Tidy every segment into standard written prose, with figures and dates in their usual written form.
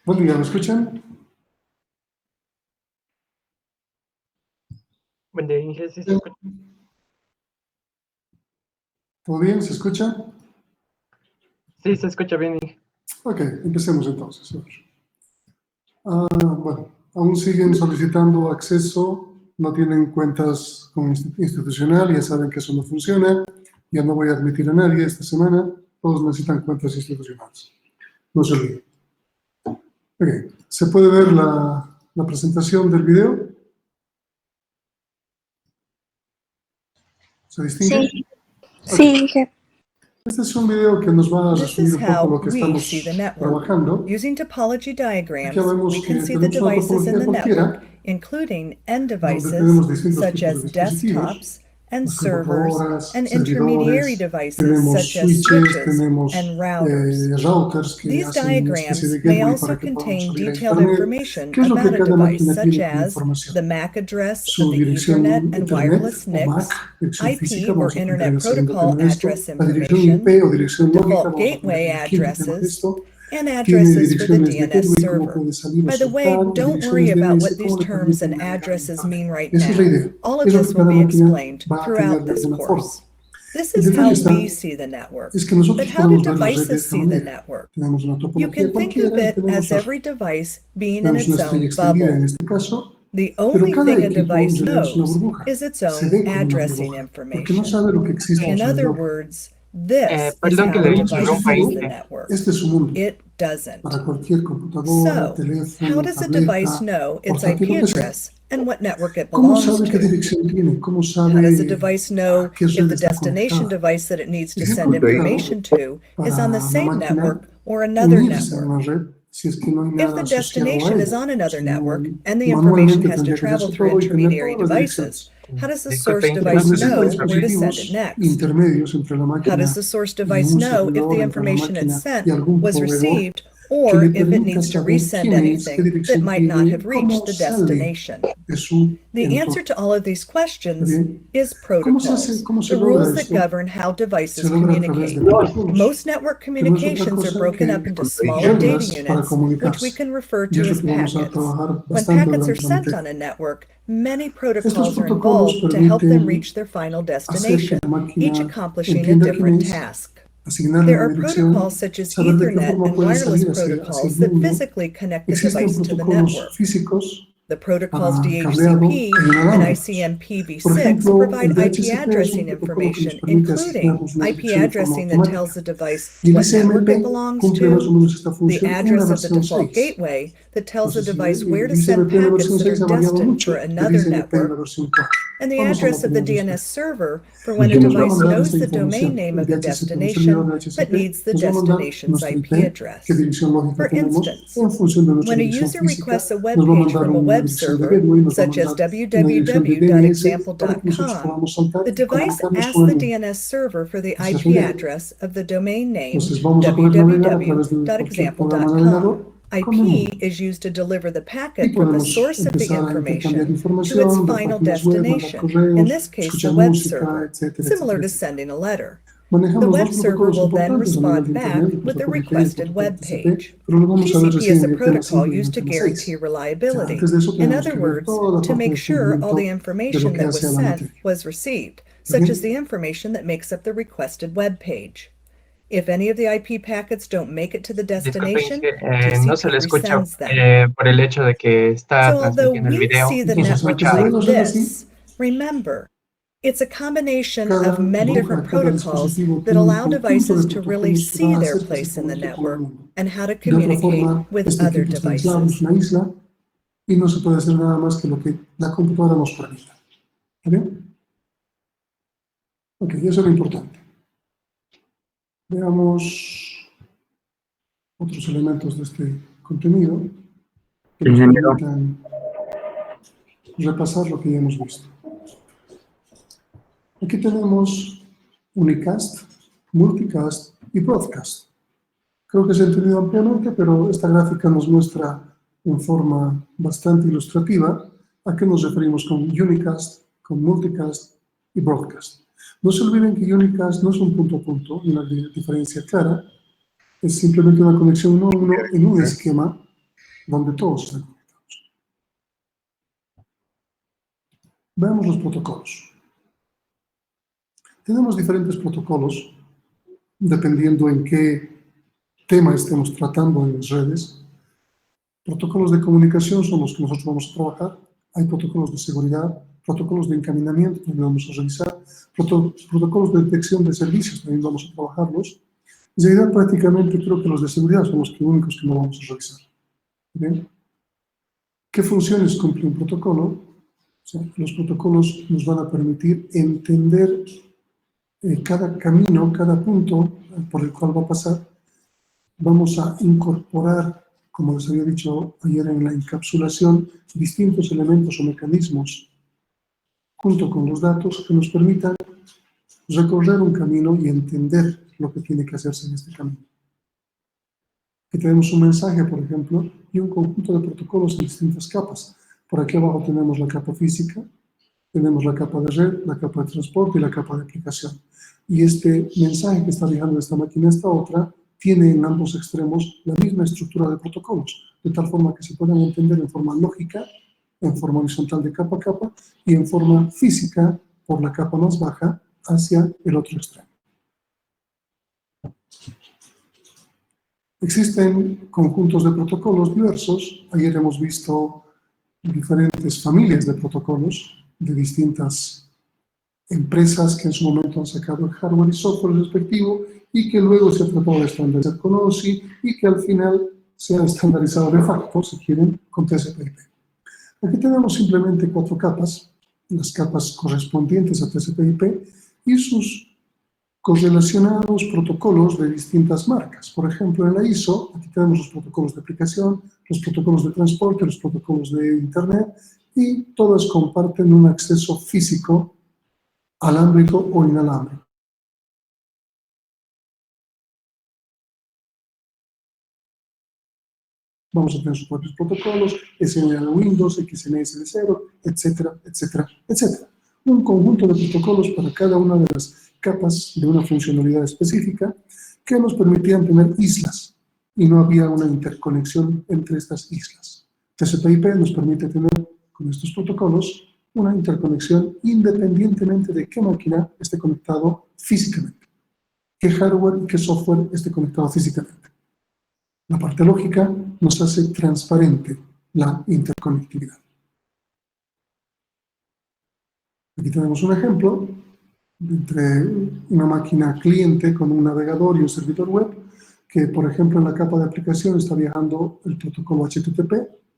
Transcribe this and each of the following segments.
Buen día, ¿me escuchan? Buen día, Inge, ¿sí se escucha? ¿Todo bien? ¿Se escucha? Sí, se escucha bien, Inge. Ok, empecemos entonces. Bueno, aún siguen solicitando acceso, no tienen cuentas con institucional, ya saben que eso no funciona, ya no voy a admitir a nadie esta semana, todos necesitan cuentas institucionales. No se olviden. Ok, ¿se puede ver la presentación del video? ¿Se distingue? Sí, Okay. sí, dije. Este es un video que nos va a This resumir is un poco how lo que we estamos see the network. trabajando. Using topology diagrams, Aquí vemos we que can see the tenemos una devices in topología the cualquiera, network, including end donde devices tenemos distintos such tipos as de dispositivos, desktops and las servers computadoras, and intermediary servidores, devices tenemos such as switches, switches tenemos and routers. routers que These hacen una especie de diagrams may gateway also para que podamos contain salir a detailed Internet. information ¿Qué es lo que about a cada device, máquina such tiene como as información? the MAC address Su of the dirección Ethernet and Internet wireless o MAC, NICs, dirección física, IP or vamos a Internet aprender a seguir el Protocol tema de esto, address la dirección information, IP o dirección lógica, default vamos a gateway aprender el quinto tema de addresses, esto, and tiene addresses for the direcciones de DNS gateway, cómo server. puede salir o By the way, soltar, don't worry direcciones about DNS, what these cómo le terms permiten and navegar en addresses Internet. mean right Esa es la now. idea. All of Es lo this que will cada be máquina explained va a tener throughout de this alguna forma. course. This El is detalle how está we see the network. es que nosotros But how do podemos ver la red de devices esta see the manera. network? Tenemos una You topología can think of cualquiera y it tenemos, as every device being in tenemos its una estrella own extendida en bubble. este caso, The pero only cada thing a equipo en device realidad es una knows burbuja. is its Se own ve como una addressing burbuja, porque no information. sabe lo que existe en In su other entorno. words, this is Perdón que how le a device interrumpa, sees the Inge. network. Este es su mundo. It doesn't. Para cualquier computadora, So, teléfono, how does a device tableta, know its portátil, IP lo que sea. address and what network it ¿Cómo belongs sabe qué to? dirección tiene? ¿Cómo How does a sabe device a know qué if red the está destination conectada? device that it needs to Es send complicado information to is para on the una same máquina network or another unirse a network? una red si es que no hay If nada the asociado a destination is ella. on another Si no, network and the information manualmente has to tendría que travel hacerse through todo y tener intermediary todas las devices, direcciones. how does the Disculpe, source Inge, device Necesita know where to send it dispositivos next? intermedios entre la How máquina does the source y device un know if servidor the entre la information it máquina sent y algún was proveedor received, que or le if it permita needs to saber resend quién es, qué anything that dirección might not tiene, have cómo reached the sale destination? de su The answer entorno. to all of these questions Bien. is ¿Cómo se hace, protocols, cómo se the logra rules that esto? govern how Se devices logra a través de communicate. protocolos, Most network que no es otra communications are cosa broken que up into smaller data reglas para units, which we comunicarse. can refer Y to es lo as que vamos a packets. trabajar When bastante packets are durante la sent materia. on a network, many Estos protocols are protocolos involved to help them permiten reach their final hacer que destination, la each máquina accomplishing a entienda quién different es, task. asignarle There una are dirección, protocols such as saber de qué Ethernet forma and puede wireless salir hacia el protocols that mundo. physically connect the Existen device to the protocolos network. físicos The protocols para cableado DHCP e and inalámbricos. Por ICMPv6 ejemplo, provide el IP DHCP es un addressing protocolo que nos information, permite including asignarnos una IP dirección de forma addressing that tells automática. the device Y el what network it ICMP belongs cumple más o to, menos esta the función en la address of the versión default 6. gateway that tells the Entonces, device where el to send ICMP en la packets versión that are 6 ha variado destined mucho for del another ICMP en la network, versión 4. and the Vamos a una address of the opinión DNS respecto. server for when a ¿Qué nos va a device mandar knows esta the domain información? name El of the DHCP, un servidor de destination but DHCP, needs the nos va a mandar destination's nuestro IP IP, qué address. dirección lógica For tenemos instance, en función de nuestra when a dirección user física, requests a web nos va a page mandar from a una web dirección de server, gateway, nos va a such as mandar una dirección de DNS para que nosotros www.example.com, podamos saltar the y device comunicarnos asks con the el mundo. DNS server for the Esa es la IP idea. address of the domain name Entonces vamos a poder navegar a través de cualquier programa www.example.com. navegador con el mundo. IP is used to deliver the Y packet from the podemos source of the empezar a intercambiar information to its información, ver final páginas web, mandar destination, in correos, this case the escuchar web música, server, etcétera, similar etcétera, to etcétera. sending a letter. The Manejamos dos web server protocolos will then importantes a nivel respond de back Internet, el with the protocolo IP y el requested protocolo web TCP, page. pero lo vamos a ver TCP recién is a en el tema 5 protocol y en el used to tema guarantee 6. reliability. Antes de eso In tenemos other que ver words, toda la to parte make de sure all the fundamento de lo information que that was hace a la sent materia. was received, such as Bien. the information that makes up the requested web page. If any of the IP packets don't make it to the Disculpe, destination, Inge, no se TCP le escucha resends them. por el hecho de que está So although transmitiendo el we video see the y se Entonces, aunque network se escucha. ve like la red así, this, remember, it's a combination cada of many different burbuja, cada protocols dispositivo that tiene un allow conjunto devices de to really protocolos que van see a their hacer que se place in the conecte con el network mundo. and how to De otra communicate forma, with este other equipo está aislado, es devices. una isla, y no se puede hacer nada más que lo que la computadora nos permita. ¿Está bien? Ok, eso es lo importante. Veamos otros elementos de este contenido que nos Ingeniero. permitan repasar lo que ya hemos visto. Aquí tenemos unicast, multicast y broadcast. Creo que se ha entendido ampliamente, pero esta gráfica nos muestra en forma bastante ilustrativa a qué nos referimos con unicast, con multicast y broadcast. No se olviden que unicast no es un punto a punto, una diferencia clara. Es simplemente una conexión uno a uno en un esquema donde todos están conectados. Veamos los protocolos. Tenemos diferentes protocolos dependiendo en qué tema estemos tratando en las redes. Protocolos de comunicación son los que nosotros vamos a trabajar. Hay protocolos de seguridad, protocolos de encaminamiento también vamos a revisar, protocolos de detección de servicios también vamos a trabajarlos. En realidad, prácticamente creo que los de seguridad son los únicos que no vamos a revisar. ¿Bien? ¿Qué funciones cumple un protocolo? O sea, los protocolos nos van a permitir entender cada camino, cada punto por el cual va a pasar. Vamos a incorporar, como les había dicho ayer en la encapsulación, distintos elementos o mecanismos junto con los datos que nos permitan recorrer un camino y entender lo que tiene que hacerse en este camino. Aquí tenemos un mensaje, por ejemplo, y un conjunto de protocolos en distintas capas. Por aquí abajo tenemos la capa física, tenemos la capa de red, la capa de transporte y la capa de aplicación. Y este mensaje que está viajando de esta máquina a esta otra tiene en ambos extremos la misma estructura de protocolos, de tal forma que se puedan entender en forma lógica, en forma horizontal de capa a capa, y en forma física por la capa más baja hacia el otro extremo. Existen conjuntos de protocolos diversos. Ayer hemos visto diferentes familias de protocolos de distintas empresas que en su momento han sacado el hardware y software respectivo y que luego se ha tratado de estandarizar con OSI y que al final se ha estandarizado de facto, si quieren, con TCP/IP. Aquí tenemos simplemente 4 capas, las capas correspondientes a TCP/IP y sus correlacionados protocolos de distintas marcas. Por ejemplo, en la ISO, aquí tenemos los protocolos de aplicación, los protocolos de transporte, los protocolos de Internet, y todas comparten un acceso físico, alámbrico o inalámbrico. Vamos a tener sus propios protocolos, SMA de Windows, XMS de 0, etcétera, etcétera, etcétera. Un conjunto de protocolos para cada una de las capas de una funcionalidad específica que nos permitían tener islas y no había una interconexión entre estas islas. TCP/IP nos permite tener con estos protocolos una interconexión independientemente de qué máquina esté conectado físicamente, qué hardware y qué software esté conectado físicamente. La parte lógica nos hace transparente la interconectividad. Aquí tenemos un ejemplo entre una máquina cliente con un navegador y un servidor web, que por ejemplo en la capa de aplicación está viajando el protocolo HTTP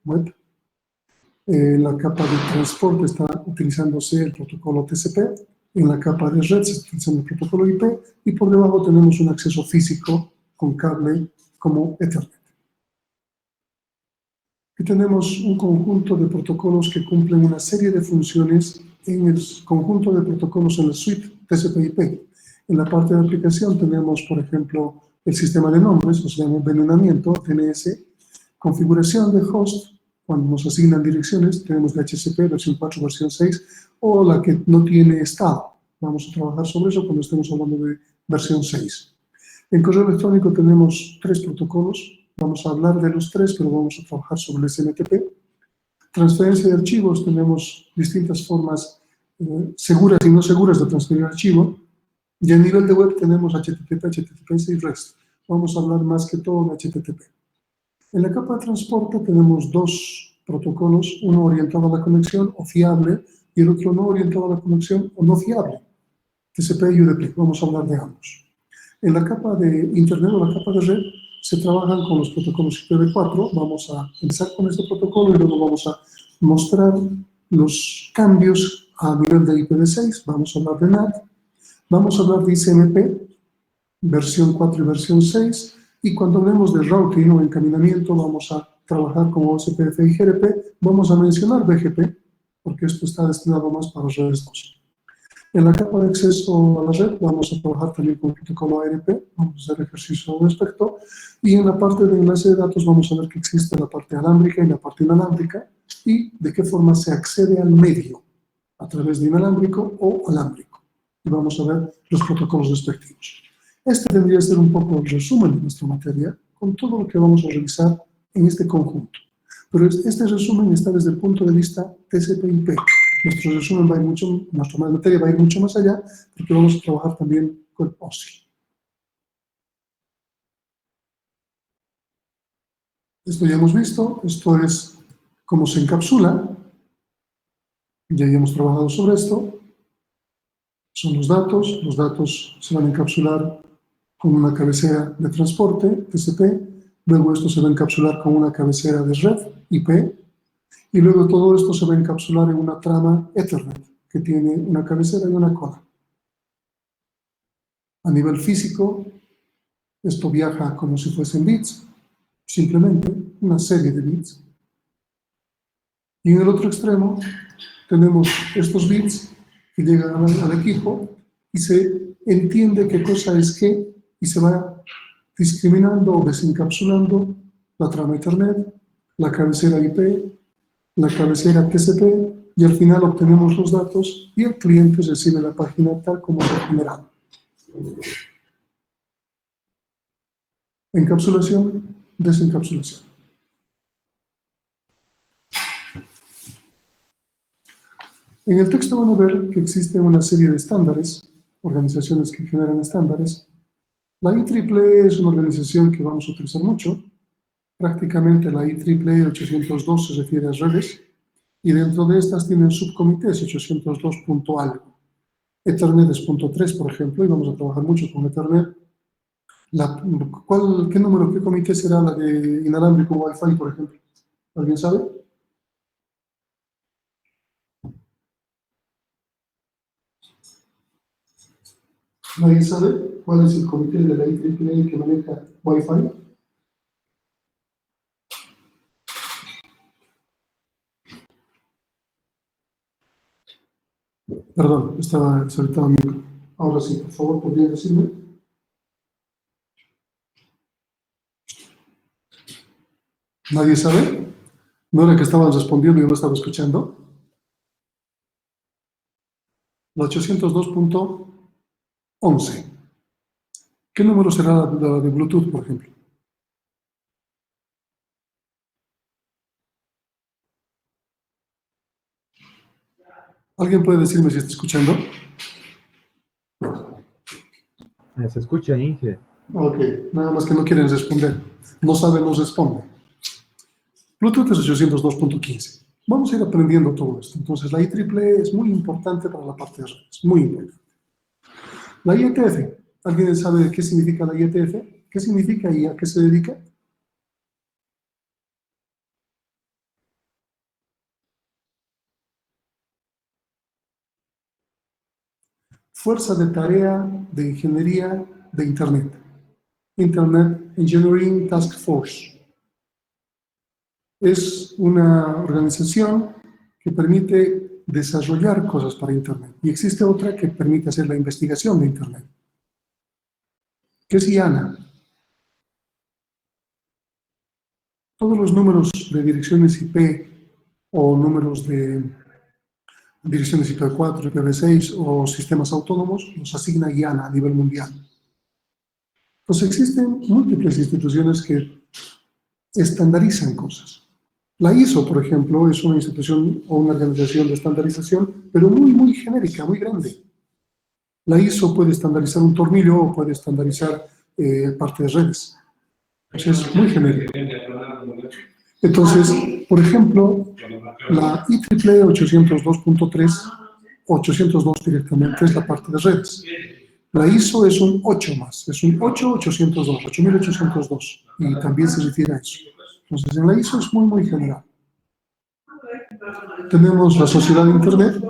web, la capa de transporte está utilizándose el protocolo TCP, en la capa de red se está utilizando el protocolo IP y por debajo tenemos un acceso físico con cable como Ethernet. Aquí tenemos un conjunto de protocolos que cumplen una serie de funciones en el conjunto de protocolos en la suite TCP/IP. En la parte de aplicación tenemos, por ejemplo, el sistema de nombres, o sea, envenenamiento, DNS, configuración de host, cuando nos asignan direcciones, tenemos DHCP, versión 4, versión 6, o la que no tiene estado. Vamos a trabajar sobre eso cuando estemos hablando de versión 6. En correo electrónico tenemos 3 protocolos. Vamos a hablar de los 3, pero vamos a trabajar sobre el SMTP. Transferencia de archivos, tenemos distintas formas seguras y no seguras de transferir archivo. Y a nivel de web tenemos HTTP, HTTPS y REST. Vamos a hablar más que todo de HTTP. En la capa de transporte tenemos 2 protocolos, uno orientado a la conexión o fiable y el otro no orientado a la conexión o no fiable, TCP y UDP. Vamos a hablar de ambos. En la capa de Internet o la capa de red se trabajan con los protocolos IPv4. Vamos a empezar con este protocolo y luego vamos a mostrar los cambios a nivel de IPv6. Vamos a hablar de NAT. Vamos a hablar de ICMP, versión 4 y versión 6. Y cuando hablemos de routing o encaminamiento, vamos a trabajar con OSPF y GRP. Vamos a mencionar BGP, porque esto está destinado más para redes 2. En la capa de acceso a la red vamos a trabajar también con el protocolo ARP, vamos a hacer ejercicio al respecto, y en la parte de enlace de datos vamos a ver que existe la parte alámbrica y la parte inalámbrica, y de qué forma se accede al medio, a través de inalámbrico o alámbrico. Y vamos a ver los protocolos respectivos. Este tendría que ser un poco el resumen de nuestra materia, con todo lo que vamos a revisar en este conjunto. Pero este resumen está desde el punto de vista TCP/IP. Nuestro resumen va a ir mucho, nuestra materia va a ir mucho más allá, porque vamos a trabajar también con POSI. Esto ya hemos visto, esto es cómo se encapsula. Ya hemos trabajado sobre esto. Son los datos se van a encapsular con una cabecera de transporte, TCP, luego esto se va a encapsular con una cabecera de red, IP, y luego todo esto se va a encapsular en una trama Ethernet, que tiene una cabecera y una cola. A nivel físico, esto viaja como si fuesen bits, simplemente una serie de bits. Y en el otro extremo tenemos estos bits que llegan al equipo y se entiende qué cosa es qué y se va discriminando o desencapsulando la trama Ethernet, la cabecera IP, la cabecera TCP y al final obtenemos los datos y el cliente recibe la página tal como se ha generado. Encapsulación, desencapsulación. En el texto van a ver que existe una serie de estándares, organizaciones que generan estándares. La IEEE es una organización que vamos a utilizar mucho. Prácticamente la IEEE 802 se refiere a redes y dentro de estas tienen subcomités 802 punto algo. Ethernet es punto 3, por ejemplo, y vamos a trabajar mucho con Ethernet. ¿Qué número, qué comité será la de inalámbrico Wi-Fi, por ejemplo? ¿Alguien sabe? ¿Nadie sabe cuál es el comité de la IEEE que maneja Wi-Fi? Perdón, estaba desconectado mi micro. Ahora sí, por favor, ¿podría decirme? ¿Nadie sabe? ¿No era que estaban respondiendo y yo no estaba escuchando? La 802.11. ¿Qué número será la de Bluetooth, por ejemplo? ¿Alguien puede decirme si está escuchando? Se escucha, Inge. Ok, nada más que no quieren responder. No saben, no responden. Bluetooth es 802.15. Vamos a ir aprendiendo todo esto. Entonces, la IEEE es muy importante para la parte de redes. Muy importante. La IETF. ¿Alguien sabe qué significa la IETF? ¿Qué significa y a qué se dedica? Fuerza de Tarea de Ingeniería de Internet. Internet Engineering Task Force. Es una organización que permite desarrollar cosas para Internet. Y existe otra que permite hacer la investigación de Internet. ¿Qué es IANA? Todos los números de direcciones IP o números de direcciones IPv4, IPv6 o sistemas autónomos los asigna IANA a nivel mundial. Pues existen múltiples instituciones que estandarizan cosas. La ISO, por ejemplo, es una institución o una organización de estandarización, pero muy genérica, muy grande. La ISO puede estandarizar un tornillo o puede estandarizar parte de redes. Entonces, es muy genérico. Entonces, por ejemplo, la IEEE 802.3, 802 directamente es la parte de redes. La ISO es un 8 más, es un 8802, 8802, y también se refiere a eso. Entonces, en la ISO es muy general. Tenemos la Sociedad de Internet,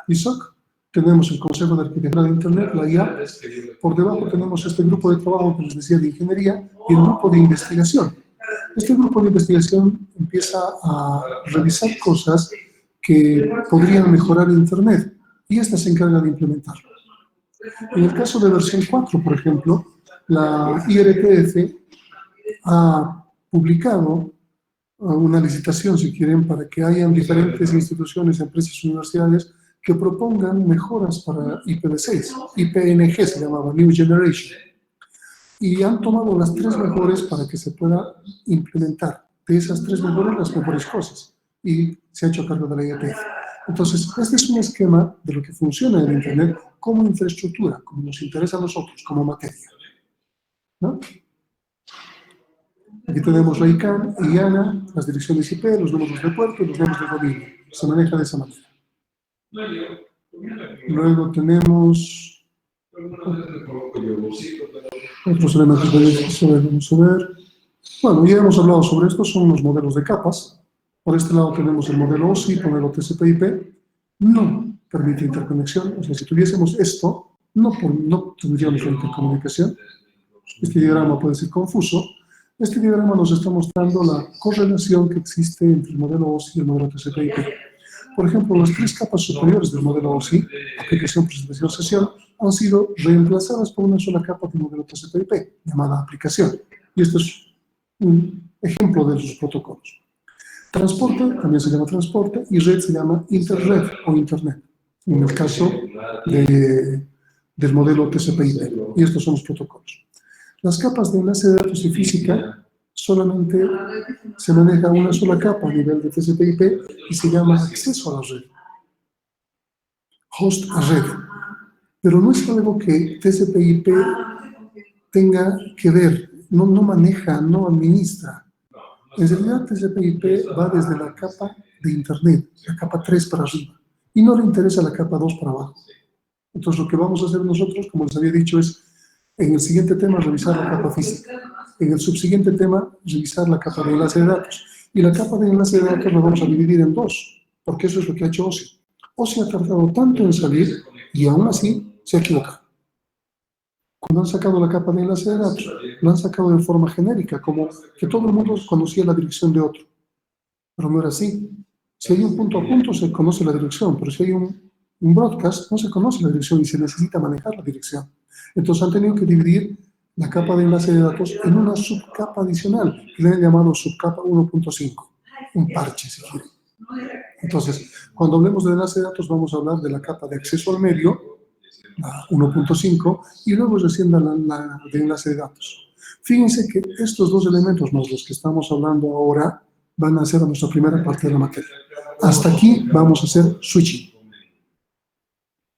ISOC, tenemos el Consejo de Arquitectura de Internet, la IA, por debajo tenemos este grupo de trabajo que les decía de ingeniería y el grupo de investigación. Este grupo de investigación empieza a revisar cosas que podrían mejorar Internet y esta se encarga de implementarlo. En el caso de versión 4, por ejemplo, la IRTF ha publicado una licitación, si quieren, para que hayan diferentes instituciones, empresas, universidades que propongan mejoras para IPv6. IPNG se llamaba, New Generation. Y han tomado las 3 mejores para que se pueda implementar de esas 3 mejores las mejores cosas. Y se ha hecho cargo de la IETF. Entonces, este es un esquema de lo que funciona en Internet como infraestructura, como nos interesa a nosotros, como materia, ¿no? Aquí tenemos la ICANN, IANA, las direcciones IP, los números de puerto y los números de dominio. Se maneja de esa manera. Luego tenemos otros elementos de beneficio. Vamos a ver. Bueno, ya hemos hablado sobre esto, son los modelos de capas. Por este lado tenemos el modelo OSI, el modelo TCP/IP. No permite interconexión. O sea, si tuviésemos esto, no tendríamos la intercomunicación. Este diagrama puede ser confuso. Este diagrama nos está mostrando la correlación que existe entre el modelo OSI y el modelo TCP/IP. Por ejemplo, las 3 capas superiores del modelo OSI, aplicación, presentación, sesión, han sido reemplazadas por una sola capa del modelo TCP/IP, llamada aplicación. Y esto es un ejemplo de sus protocolos. Transporte también se llama transporte y red se llama interred o internet, en el caso del modelo TCP/IP. Y estos son los protocolos. Las capas de enlace de datos y física solamente se maneja una sola capa a nivel de TCP/IP y se llama acceso a la red, host a red. Pero no es algo que TCP/IP tenga que ver, no maneja, no administra. En realidad TCP/IP va desde la capa de Internet, la capa 3 para arriba, y no le interesa la capa 2 para abajo. Entonces lo que vamos a hacer nosotros, como les había dicho, es en el siguiente tema revisar la capa física, en el subsiguiente tema revisar la capa de enlace de datos. Y la capa de enlace de datos la vamos a dividir en 2, porque eso es lo que ha hecho OSI. OSI ha tardado tanto en salir y aún así se ha equivocado. Cuando han sacado la capa de enlace de datos, lo han sacado de forma genérica, como que todo el mundo conocía la dirección de otro. Pero no era así. Si hay un punto a punto, se conoce la dirección, pero si hay un broadcast, no se conoce la dirección y se necesita manejar la dirección. Entonces han tenido que dividir la capa de enlace de datos en una subcapa adicional, que le han llamado subcapa 1.5, un parche, si quieren. Entonces, cuando hablemos de enlace de datos, vamos a hablar de la capa de acceso al medio, la 1.5, y luego recién la de enlace de datos. Fíjense que estos 2 elementos, más los que estamos hablando ahora, van a ser nuestra primera parte de la materia. Hasta aquí vamos a hacer switching.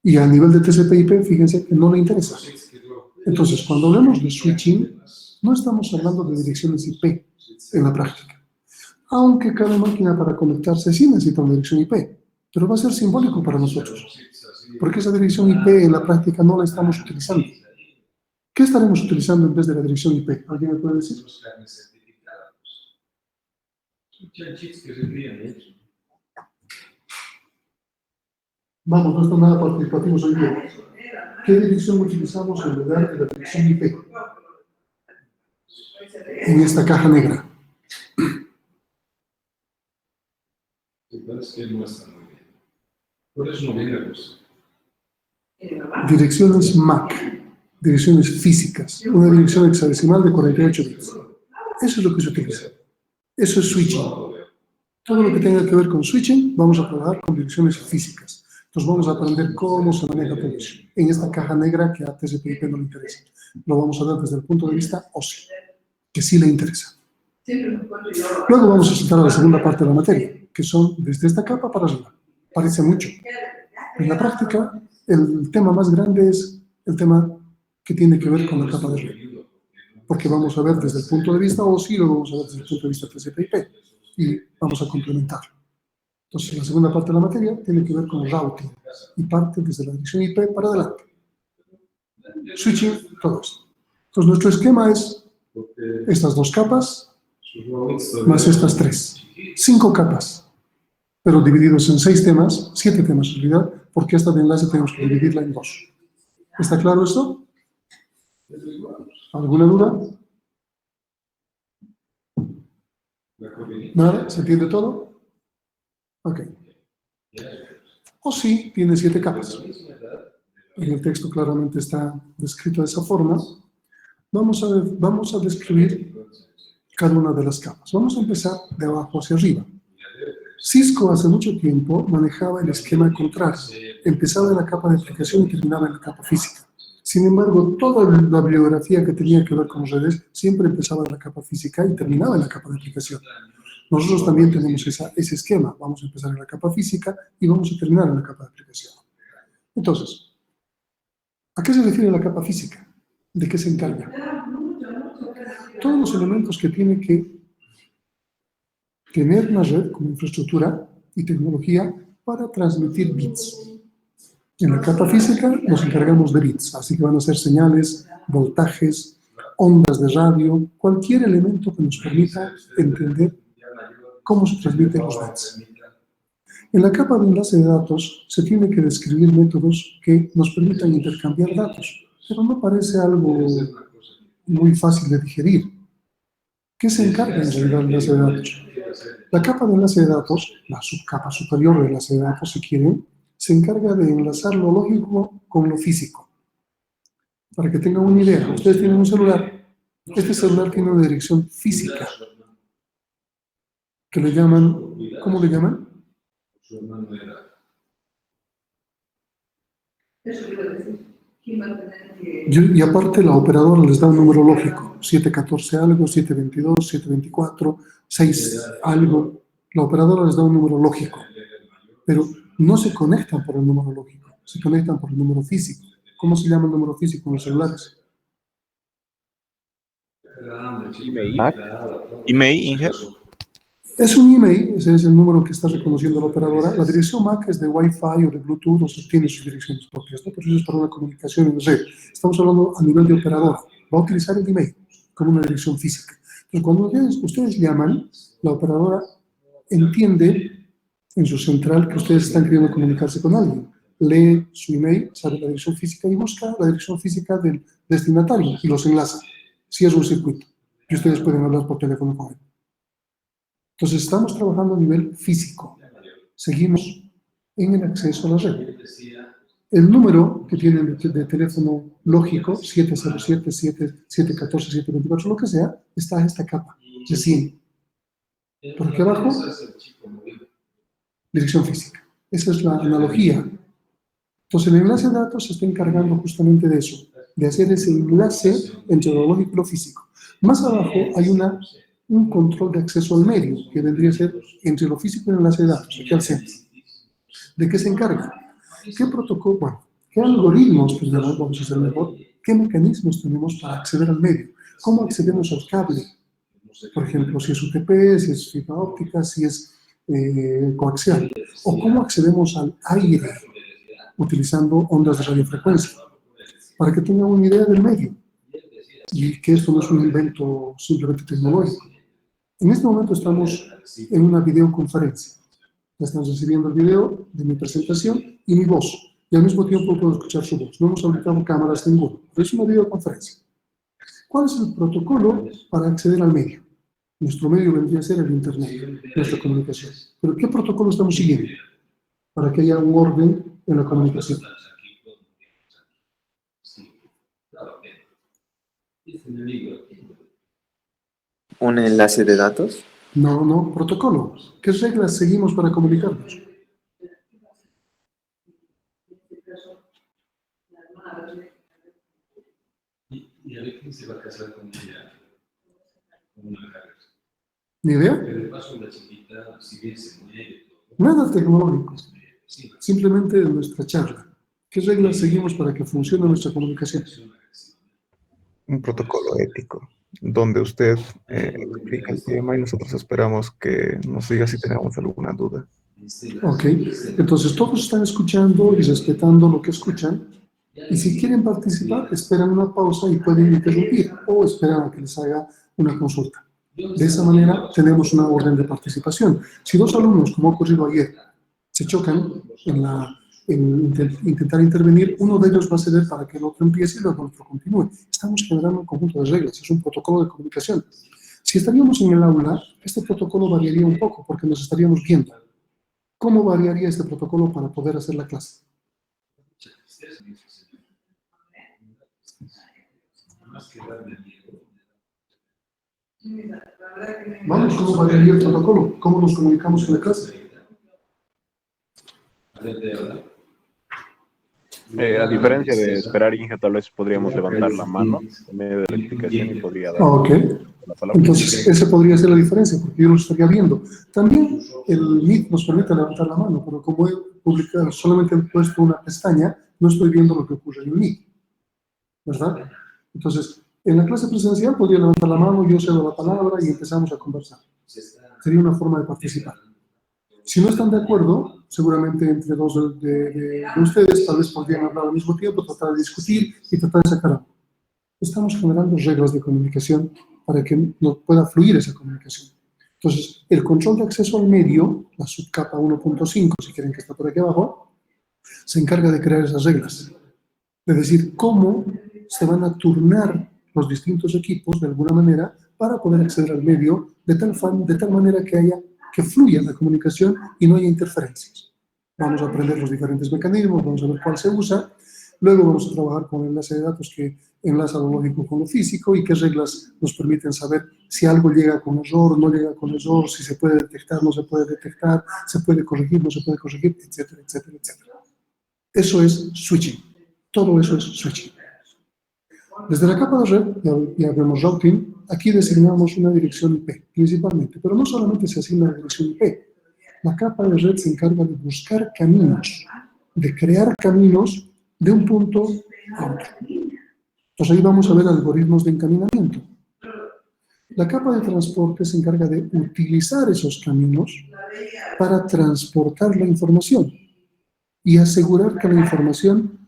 Y a nivel de TCP/IP, fíjense que no le interesa. Entonces, cuando hablamos de switching, no estamos hablando de direcciones IP en la práctica. Aunque cada máquina para conectarse sí necesita una dirección IP, pero va a ser simbólico para nosotros, porque esa dirección IP en la práctica no la estamos utilizando. ¿Qué estaremos utilizando en vez de la dirección IP? ¿Alguien me puede decir? Vamos, no está nada participativos hoy día. ¿Qué dirección utilizamos en lugar de la dirección IP? En esta caja negra. Direcciones MAC, direcciones físicas, una dirección hexadecimal de 48 bits. Eso es lo que se utiliza. Eso es switching. Todo lo que tenga que ver con switching, vamos a trabajar con direcciones físicas. Entonces vamos a aprender cómo se maneja todo eso. En esta caja negra que a TCP/IP no le interesa. Lo vamos a ver desde el punto de vista OSI, que sí le interesa. Luego vamos a saltar a la segunda parte de la materia, que son desde esta capa para arriba. Parece mucho. En la práctica, el tema más grande es el tema que tiene que ver con la capa de red. Porque vamos a ver desde el punto de vista OSI, luego vamos a ver desde el punto de vista TCP/IP. Y vamos a complementarlo. Entonces, la segunda parte de la materia tiene que ver con el routing y parte desde la dirección IP para adelante. Switching, todo esto. Entonces, nuestro esquema es estas 2 capas más estas 3. 5 capas, pero divididos en 6 temas, 7 temas en realidad, porque esta de enlace tenemos que dividirla en 2. ¿Está claro esto? ¿Alguna duda? ¿Nada? ¿Se entiende todo? Ok. OSI tiene 7 capas. En el texto claramente está descrito de esa forma. Vamos a describir cada una de las capas. Vamos a empezar de abajo hacia arriba. Cisco hace mucho tiempo manejaba el esquema contrario. empezaba en la capa de aplicación y terminaba en la capa física. Sin embargo, toda la bibliografía que tenía que ver con redes siempre empezaba en la capa física y terminaba en la capa de aplicación. Nosotros también tenemos ese esquema. Vamos a empezar en la capa física y vamos a terminar en la capa de aplicación. Entonces, ¿a qué se refiere la capa física? ¿De qué se encarga? Todos los elementos que tiene que tener una red como infraestructura y tecnología para transmitir bits. En la capa física nos encargamos de bits, así que van a ser señales, voltajes, ondas de radio, cualquier elemento que nos permita entender cómo se transmiten los bits. En la capa de enlace de datos se tiene que describir métodos que nos permitan intercambiar datos, pero no parece algo muy fácil de digerir. ¿Qué se encarga en realidad del enlace de datos? La capa de enlace de datos, la subcapa superior de enlace de datos, si quieren, se encarga de enlazar lo lógico con lo físico. Para que tengan una idea, ustedes tienen un celular, este celular tiene una dirección física, que le llaman, ¿cómo le llaman? Y aparte la operadora les da un número lógico, 714 algo, 722, 724, 6 algo. La operadora les da un número lógico, pero no se conectan por el número lógico, se conectan por el número físico. ¿Cómo se llama el número físico en los celulares? Email, Inge. Es un email, ese es el número que está reconociendo la operadora. La dirección MAC es de Wi-Fi o de Bluetooth, o sea, tiene sus direcciones propias, ¿no? Pero eso es para una comunicación en red. Estamos hablando a nivel de operadora. Va a utilizar el email como una dirección física. Entonces, cuando ustedes llaman, la operadora entiende en su central que ustedes están queriendo comunicarse con alguien. Lee su email, sabe la dirección física y busca la dirección física del destinatario y los enlaza. Si es un circuito, y ustedes pueden hablar por teléfono con él. Entonces, estamos trabajando a nivel físico. Seguimos en el acceso a la red. El número que tienen de teléfono lógico, 707, 714, 724, lo que sea, está en esta capa de 100. Por aquí abajo, dirección física. Esa es la analogía. Entonces, el enlace de datos se está encargando justamente de eso, de hacer ese enlace entre lo lógico y lo físico. Más abajo hay un control de acceso al medio, que vendría a ser entre lo físico y el enlace de datos, aquí al centro. ¿De qué se encarga? ¿Qué protocolo, bueno, qué algoritmos tenemos, vamos a hacer mejor, qué mecanismos tenemos para acceder al medio? ¿Cómo accedemos al cable? Por ejemplo, si es UTP, si es fibra óptica, si es coaxial. ¿O cómo accedemos al aire utilizando ondas de radiofrecuencia? Para que tengan una idea del medio. Y que esto no es un invento simplemente tecnológico. En este momento estamos en una videoconferencia. Ya están recibiendo el video de mi presentación y mi voz. Y al mismo tiempo puedo escuchar su voz. No hemos habilitado cámaras ninguna, pero es una videoconferencia. ¿Cuál es el protocolo para acceder al medio? Nuestro medio vendría a ser el Internet, nuestra comunicación. ¿Pero qué protocolo estamos siguiendo para que haya un orden en la comunicación? ¿Un enlace de datos? No, protocolo. ¿Qué reglas seguimos para comunicarnos? ¿Y a ver quién se va a casar con ella? Con una mujer. ¿Ni idea? Que de paso la chiquita, si bien se muere. Nada tecnológico. Simplemente nuestra charla. ¿Qué reglas seguimos para que funcione nuestra comunicación? Un protocolo ético, donde usted explica el tema y nosotros esperamos que nos diga si tenemos alguna duda. Ok, entonces todos están escuchando y respetando lo que escuchan, y si quieren participar, esperan una pausa y pueden interrumpir, o esperan a que les haga una consulta. De esa manera tenemos una orden de participación. Si dos alumnos, como ha ocurrido ayer, se chocan en intentar intervenir, uno de ellos va a ceder para que el otro empiece y luego el otro continúe. Estamos generando un conjunto de reglas, es un protocolo de comunicación. Si estaríamos en el aula, este protocolo variaría un poco porque nos estaríamos viendo. ¿Cómo variaría este protocolo para poder hacer la clase? Vamos, ¿cómo variaría el protocolo? ¿Cómo nos comunicamos en la clase? A diferencia de esperar Inge, tal vez podríamos levantar la mano en medio de la explicación y podría dar Ok. la palabra. Entonces, esa podría ser la diferencia, porque yo lo estaría viendo. También el Meet nos permite levantar la mano, pero como he publicado, solamente he puesto una pestaña, no estoy viendo lo que ocurre en el Meet, ¿verdad? Entonces, en la clase presencial podría levantar la mano, yo cedo la palabra y empezamos a conversar. Sería una forma de participar. Si no están de acuerdo, seguramente entre dos de ustedes tal vez podrían hablar al mismo tiempo, tratar de discutir y tratar de sacar algo. Estamos generando reglas de comunicación para que no pueda fluir esa comunicación. Entonces, el control de acceso al medio, la subcapa 1.5, si quieren que está por aquí abajo, se encarga de crear esas reglas. Es decir, cómo se van a turnar los distintos equipos de alguna manera para poder acceder al medio de tal manera que fluya la comunicación y no haya interferencias. Vamos a aprender los diferentes mecanismos, vamos a ver cuál se usa. Luego vamos a trabajar con el enlace de datos que enlaza lo lógico con lo físico y qué reglas nos permiten saber si algo llega con error, no llega con error, si se puede detectar, no se puede detectar, se puede corregir, no se puede corregir, etcétera, etcétera, etcétera. Eso es switching. Todo eso es switching. Desde la capa de red, ya vemos routing, aquí designamos una dirección IP, principalmente, pero no solamente se asigna la dirección IP. La capa de red se encarga de buscar caminos, de crear caminos de un punto a otro. Entonces ahí vamos a ver algoritmos de encaminamiento. La capa de transporte se encarga de utilizar esos caminos para transportar la información y asegurar que la información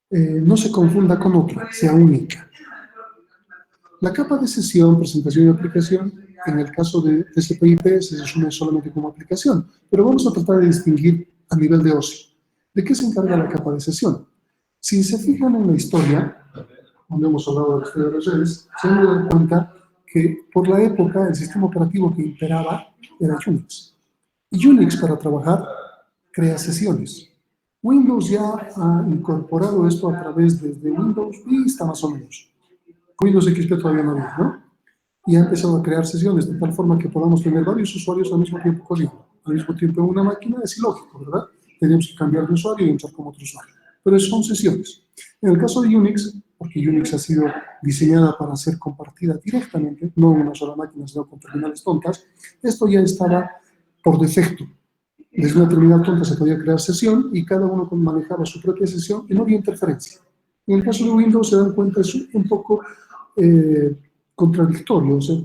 no se confunda con otra, sea única. La capa de sesión, presentación y aplicación, en el caso de TCP/IP se asume solamente como aplicación, pero vamos a tratar de distinguir a nivel de OSI. ¿De qué se encarga la capa de sesión? Si se fijan en la historia, cuando hemos hablado de la historia de las redes, se han dado cuenta que por la época el sistema operativo que imperaba era Unix. Y Unix para trabajar crea sesiones. Windows ya ha incorporado esto a través de Windows Vista más o menos. Windows XP todavía no había, ¿no? Y ha empezado a crear sesiones de tal forma que podamos tener varios usuarios al mismo tiempo corriendo. Al mismo tiempo en una máquina es ilógico, ¿verdad? Tenemos que cambiar de usuario y entrar como otro usuario. Pero son sesiones. En el caso de Unix, porque Unix ha sido diseñada para ser compartida directamente, no en una sola máquina, sino con terminales tontas, esto ya estaba por defecto. Desde una terminal tonta se podía crear sesión y cada uno manejaba su propia sesión y no había interferencia. En el caso de Windows se dan cuenta, es un poco contradictorio. O sea,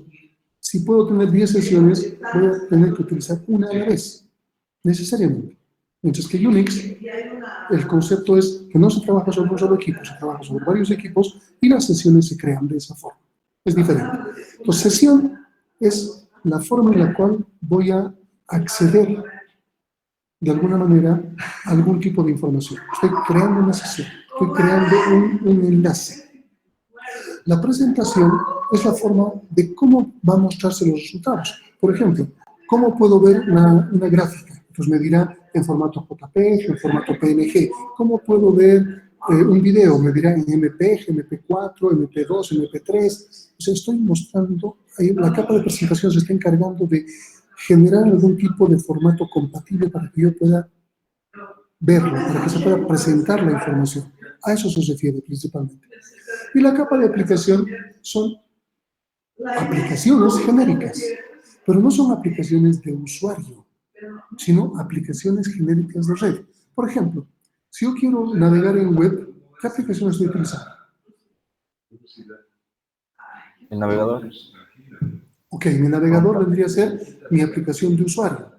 si puedo tener 10 sesiones, voy a tener que utilizar una a la vez, necesariamente. Mientras que Unix, el concepto es que no se trabaja sobre un solo equipo, se trabaja sobre varios equipos y las sesiones se crean de esa forma. Es diferente. Entonces, sesión es la forma en la cual voy a acceder de alguna manera a algún tipo de información. Estoy creando una sesión, estoy creando un enlace. La presentación es la forma de cómo va a mostrarse los resultados. Por ejemplo, ¿cómo puedo ver una gráfica? Pues me dirá en formato JPEG, en formato PNG. ¿Cómo puedo ver un video? Me dirá en MPEG, MP4, MP2, MP3. O sea, estoy mostrando, la capa de presentación se está encargando de generar algún tipo de formato compatible para que yo pueda verlo, para que se pueda presentar la información. A eso se refiere principalmente. Y la capa de aplicación son aplicaciones genéricas, pero no son aplicaciones de usuario, sino aplicaciones genéricas de red. Por ejemplo, si yo quiero navegar en web, ¿qué aplicación estoy utilizando? El navegador. Ok, mi navegador vendría a ser mi aplicación de usuario.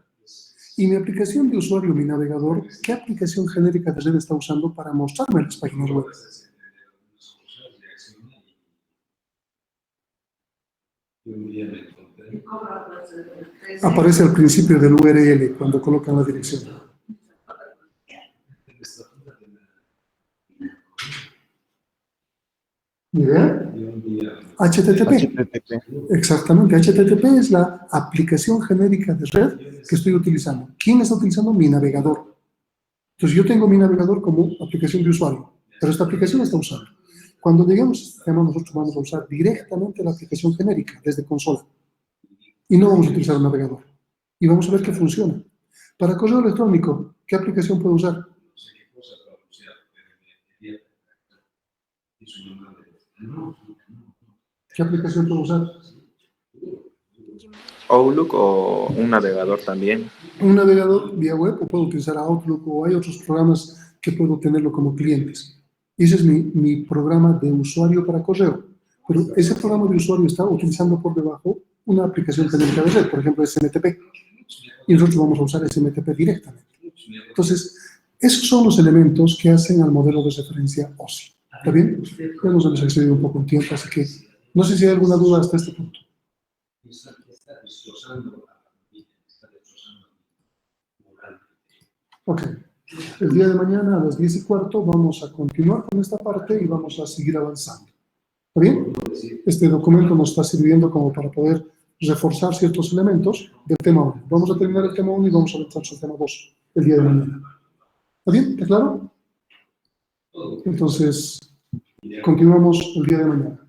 Y mi aplicación de usuario, mi navegador, ¿qué aplicación genérica de red está usando para mostrarme las páginas web? Aparece al principio del URL cuando colocan la dirección. ¿Idea? HTTP. Exactamente. HTTP es la aplicación genérica de red que estoy utilizando. ¿Quién está utilizando? Mi navegador. Entonces yo tengo mi navegador como aplicación de usuario, pero esta aplicación la está usando. Cuando lleguemos a este tema, nosotros vamos a usar directamente la aplicación genérica desde consola. Y no vamos a utilizar el navegador. Y vamos a ver qué funciona. Para correo electrónico, ¿qué aplicación puedo usar? ¿Qué aplicación puedo usar? Outlook o un navegador también. Un navegador vía web o puedo utilizar Outlook o hay otros programas que puedo tenerlo como clientes. Ese es mi programa de usuario para correo. Pero ese programa de usuario está utilizando por debajo una aplicación técnica de red, por ejemplo SMTP. Y nosotros vamos a usar SMTP directamente. Entonces, esos son los elementos que hacen al modelo de referencia OSI. ¿Está bien? Ya nos hemos excedido un poco en tiempo, así que no sé si hay alguna duda hasta este punto. Ok. El día de mañana a las 10:15 vamos a continuar con esta parte y vamos a seguir avanzando. ¿Está bien? Este documento nos está sirviendo como para poder reforzar ciertos elementos del tema 1. Vamos a terminar el tema 1 y vamos a avanzar sobre el tema 2 el día de mañana. ¿Está bien? ¿Está claro? Entonces, continuamos el día de mañana.